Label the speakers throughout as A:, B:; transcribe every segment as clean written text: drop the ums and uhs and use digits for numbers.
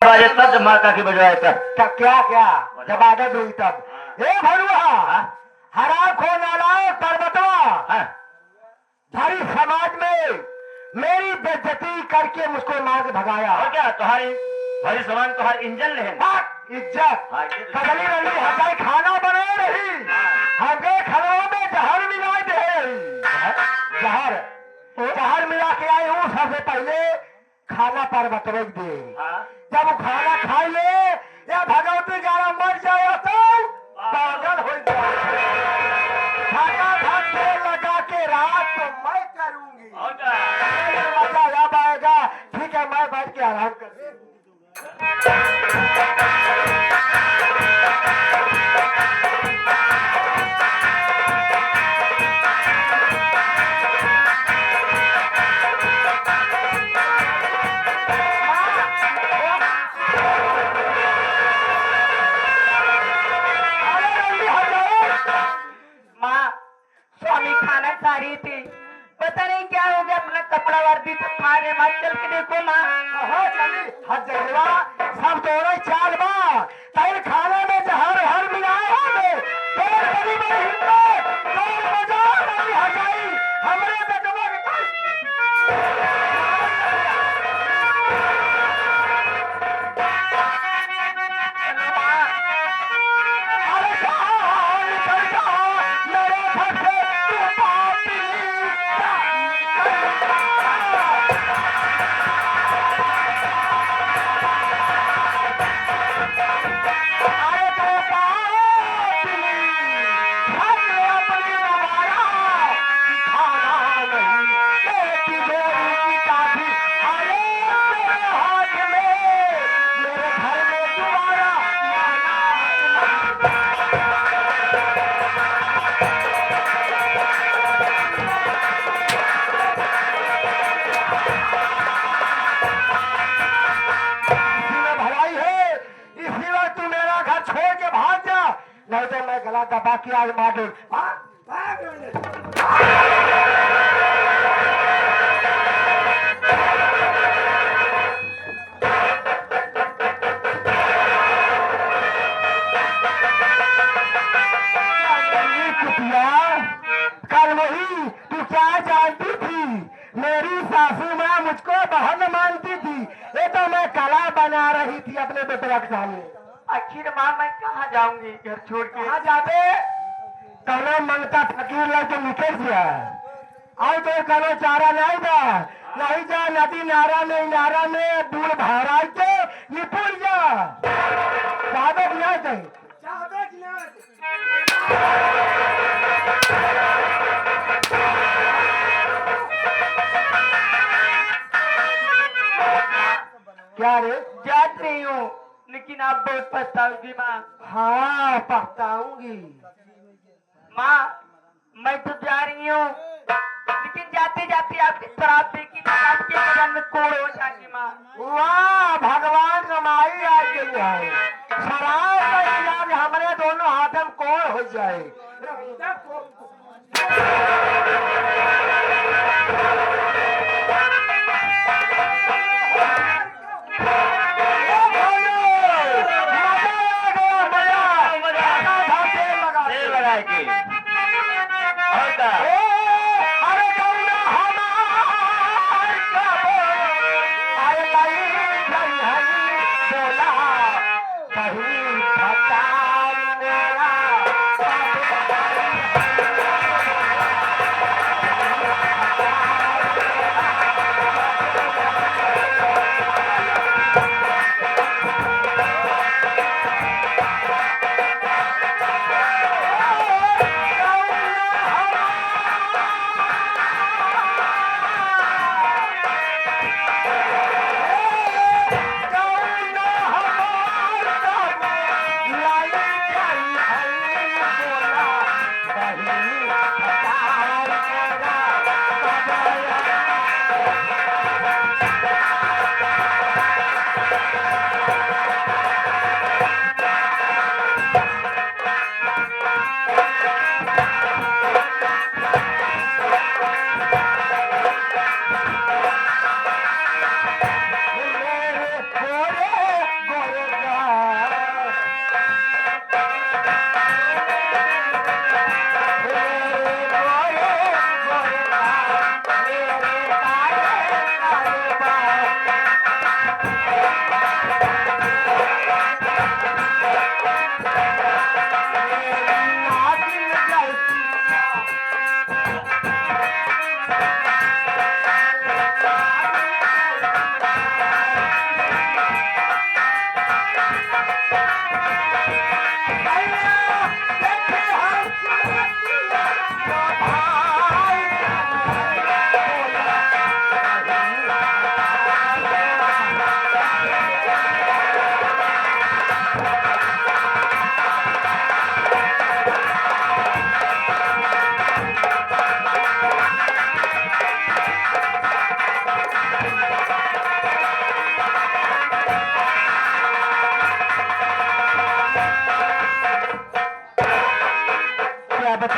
A: बाजे तब जब माता की बजाए तब
B: क्या क्या जब आदत हुई तब ए भरुआ हरा खो नालाओ पर्वतवा सारी समाज में मेरी बेइज्जती करके मुझको मार के भगाया।
A: और क्या तुम्हारी भरी समान तुम्हारी इंजन ले
B: इज्जत कदली रंगी हजाई खाना बना रही हमके खानों में जहर मिला दे जहर मिला के आए हूँ। सबसे पहले खाना पर बतरक दे जब वो खाना खा ले या भगवती जाना मर जाए तो पागल हो जाए। खाना भात तेल लगा के रात तो मैं करूंगी मजा याद आएगा। ठीक है मैं बैठ के आराम कर
C: रही थी, पता नहीं क्या हो गया, अपना कपड़ा वर्दी तो मारे मत चल के देखो माँ।
B: हर जगह सब दोनों चाल बा तैर खाने में जहर हर मिलाए होंगे तेरे बड़ी बड़ी हिम्मत तेरे मजा नहीं हटाई हमरे बेटवा के नहीं तो मैं गला दबा के आज मार दूं। कल वही तू क्या जानती थी, मेरी सासू माँ मुझको बहन मानती थी, ये तो मैं कला बना रही थी अपने बेटे के सामने।
C: आखिर माँ मैं कहाँ जाऊंगी घर छोड़ के?
B: कहाँ जाते? कलो मंगता फकीर लगे निकल दिया आओ तो कलो चारा नहीं जा नहीं जा नदी नारा में नारा में दूर भरा के निपुर जा जादे नहीं कहीं क्या रे?
C: जात रही हूँ लेकिन आप बहुत पछताओगी माँ।
B: हाँ पछताऊंगी
C: माँ, मैं तो जा रही हूँ लेकिन जाते जाते आपकी शराब देखी तो आपके बदन में कोड़ हो जाएगी माँ।
B: वाह भगवान कमाई आ गई है, शराब का इलाज हमारे दोनों हाथ में कोड़ हो जाए।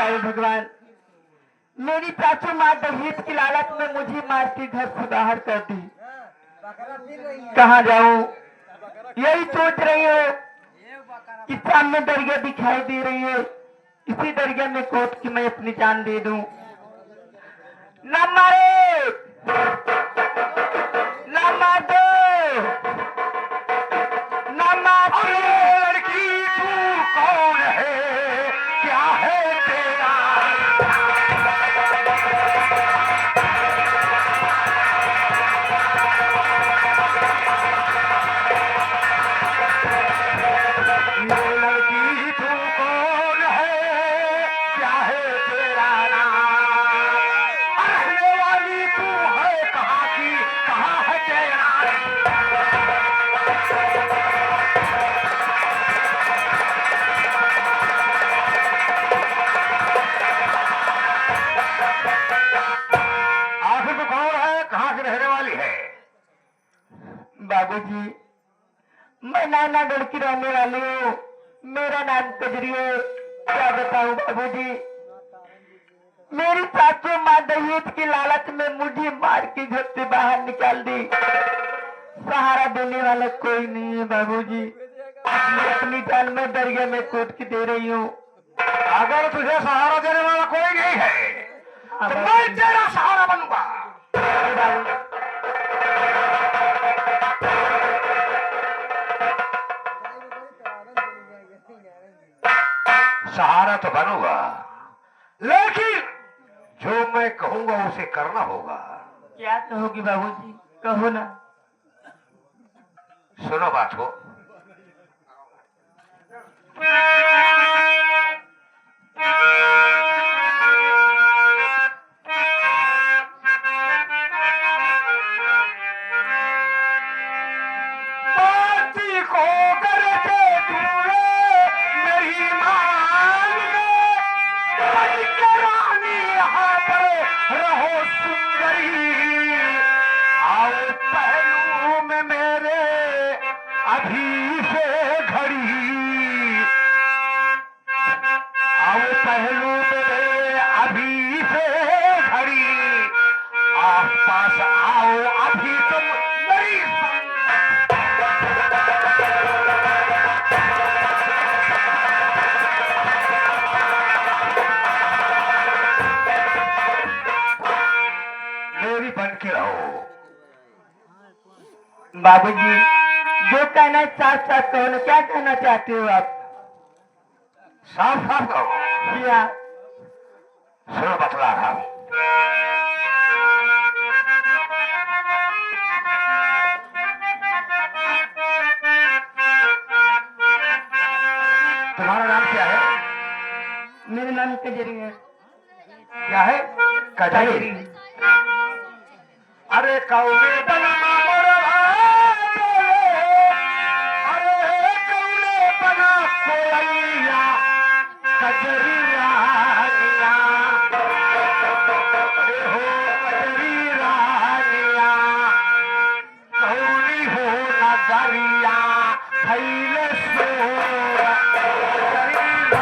C: बताओ भगवान, मेरी चाचू माँ दहेज की लालच में मुझे मार के घर से बाहर कर दी। कहाँ जाऊं यही सोच रही हूँ कि सामने दरिया दिखाई दे रही है, इसी दरिया में कूद के मैं अपनी जान दे दूं। ना मारे, ना मार दो, ना मार।
B: लड़की तू कौन है, क्या है तेरा? ये लड़की तू कौन है, क्या है तेरा नाम? रहने वाली तू है कहाँ की, कहाँ है तेरा? आखिर तो कौन है, कहाँ की रहने वाली है?
C: बाबूजी, मैं नानागढ़ की रहने वाली हूँ, मेरा नाम कजरी है। क्या बताऊं बाबूजी, मेरी चाचू माँ दहेज की लालच में मुझे मार के घर से बाहर निकाल दी। सहारा देने वाला कोई नहीं है बाबूजी, मैं अपनी जान में दरिया में कूद के दे रही हूँ।
B: अगर तुझे सहारा देने वाला कोई नहीं है तो मैं तेरा सहारा बनूंगा। सहारा तो बनूंगा, लेकिन जो मैं कहूंगा उसे करना होगा।
C: क्या कहोगी बाबूजी, कहो ना।
B: सुनो बात को। बाती को करके दूरे मेरी मान में, बन के रानी यहाँ पर रहो सुंदरी। आओ पहलू में मेरे अभी से घड़ी, आओ पहलू में मेरे अभी से घड़ी। आस पास आओ अभी तुम मेरी मेरी बन के रहो।
C: बाबूजी, जो कहना है साफ साफ कहो ना, क्या कहना चाहते हो आप?
B: साफ साफ कहो।
C: क्या?
B: सुनो बतला रहा हूं। तुम्हारा नाम क्या है?
C: मेरा नाम कजरी है।
B: क्या है? कजरी। अरे कौवे बना मोरा बोले, अरे कौवे बना कोयलिया, कजरी रानिया। अरे हो कजरी रानिया, कौनी हो नगरिया, खैले सोरा कजरी रानिया।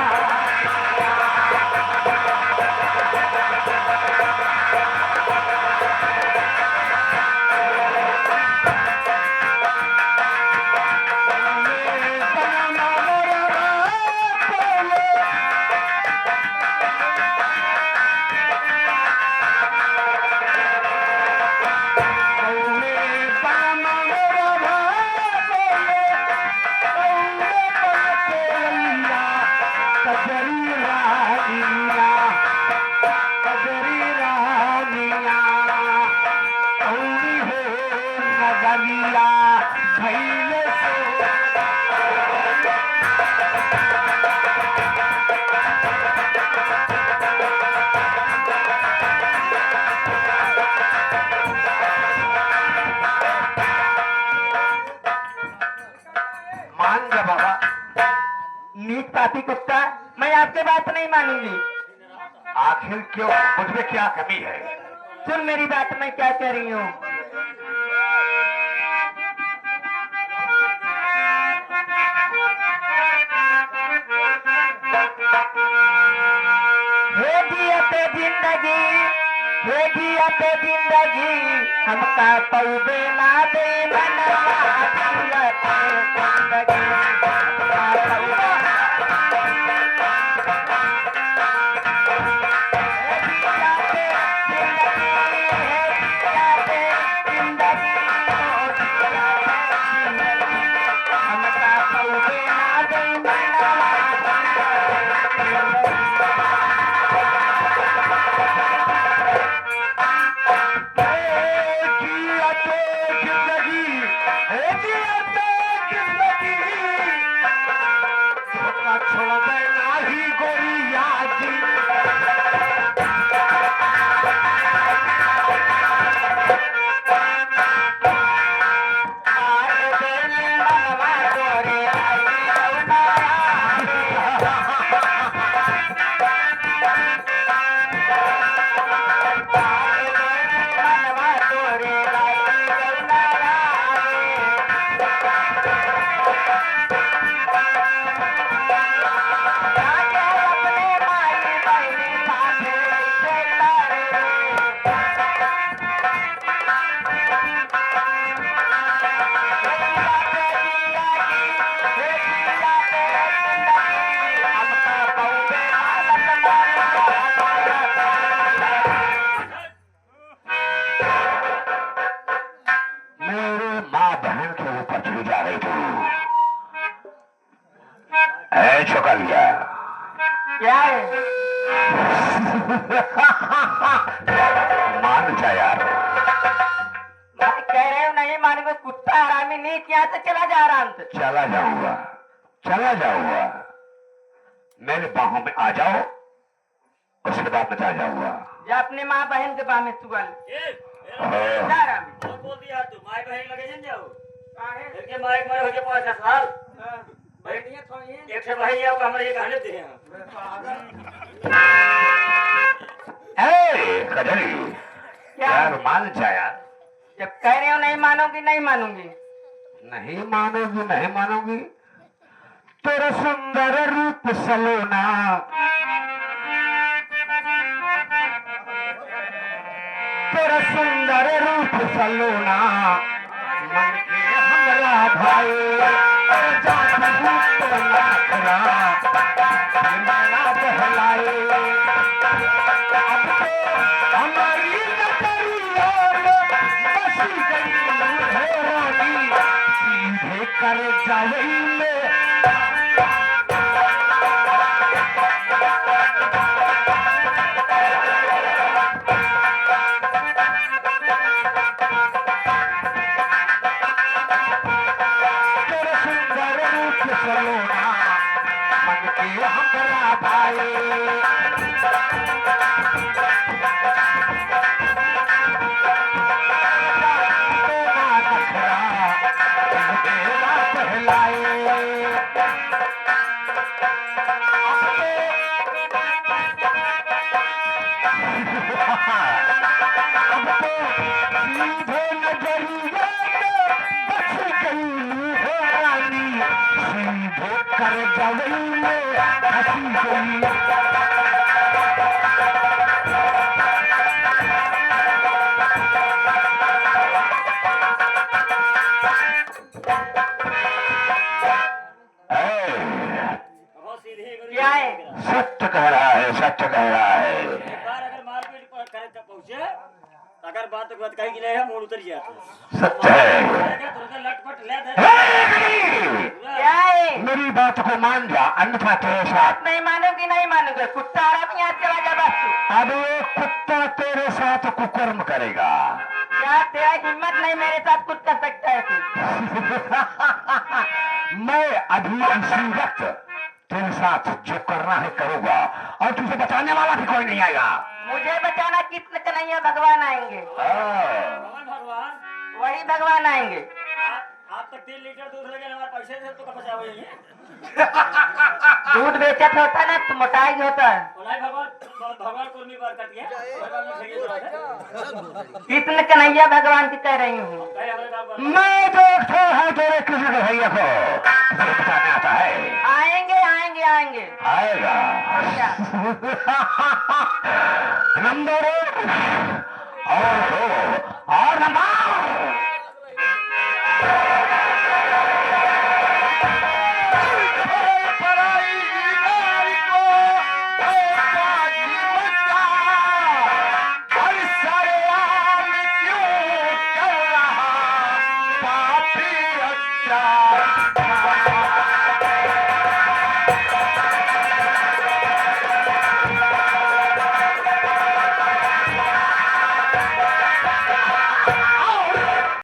B: मान जा बाबा।
C: नीच पापी कुत्ता, मैं आपकी बात नहीं मानूंगी।
B: आखिर क्यों, मुझमें क्या कमी है?
C: सुन मेरी बात, मैं क्या कह रही हूँ। जिंदगी हे जिया पे जिंदगी हमका पौबे ना दे मनवा जिया पे जिंदगी हमका पौबे
B: चुकलिया
C: क्या है?
B: मान जा यार।
C: मैं कह रहे हो नहीं मानूंगा, कुत्ता हरामी नहीं किया तो चला जा आराम से।
B: चला जाऊंगा, चला जाऊंगा, मेरे बाहों में आ जाओ, उसके बाद बचा जाऊंगा।
C: जा अपने माँ बहन के बाह में सुगल जा आराम से।
A: बोल दिया तू माय बहन लगे जन जाओ
C: काहे?
A: के माय मर हो के 5 साल
C: बैठिए थोड़ी
A: एक से भाई आओ हमरा ये कहने दे
B: ए कजरी
C: क्या?
B: यार मान जा यार।
C: जब कह रहे हो नहीं मानोगी नहीं मानूंगी।
B: नहीं मानोगी, नहीं मानोगी। तेरा सुंदर रूप सलोना, तेरा सुंदर रूप सलोना, मन के हमरा भाई जात रूप तो लाखरा मेरा बहलाए। अब तो हमारी नजरिया में बसी गई है रानी, सीधे कर जावई में सलोना, मन के हमरा भाई मेरा पहलाए। अब तो सीधे नजरिया में बस गई है रानी, सीधे कर जवई में हंसी गई।
C: क्या है?
B: सत्य कह रहा है, सत्य कह रहा है।
A: एक बार अगर मारपीट करे तब पहुंचे अगर बात कहीं की नहीं है मोड़ उतर जाता
B: सत्य है।
A: तुरंत लटपट ले दे
C: क्या है?
B: मेरी बात को मान जा, अन्यथा तेरे साथ
C: नहीं मानोगी नहीं मानोगे। कुत्ता हरामी यहाँ चला जा बस तू।
B: अब ये कुत्ता तेरे साथ कुकर्म करेगा।
C: क्या तेरा हिम्मत नहीं मेरे साथ कुछ कर सकता है तू?
B: मैं अभी इसी वक्त तेरे साथ जो करना है करूंगा, और तुझे बचाने वाला भी कोई नहीं आएगा।
C: मुझे बचाना कितने कन्हैया भगवान आएंगे,
A: भगवान
C: वही भगवान आएंगे।
A: आप तक 3 लीटर दूध लगे हमारे पैसे से तो कब बचाओगे?
C: दूध बेचत होता ना तो मोटाई होता है।
A: भगवान कुर्मी पर कट गया
C: कितने कन्हैया भगवान की कह रही हूँ।
B: मैं देखता है तेरे कृष्ण भैया को। तुम्हें पकाने आता है?
C: आएंगे आएंगे आएंगे।
B: आएगा।
C: और क्या?
B: नंबर 1 और 2 और नंबर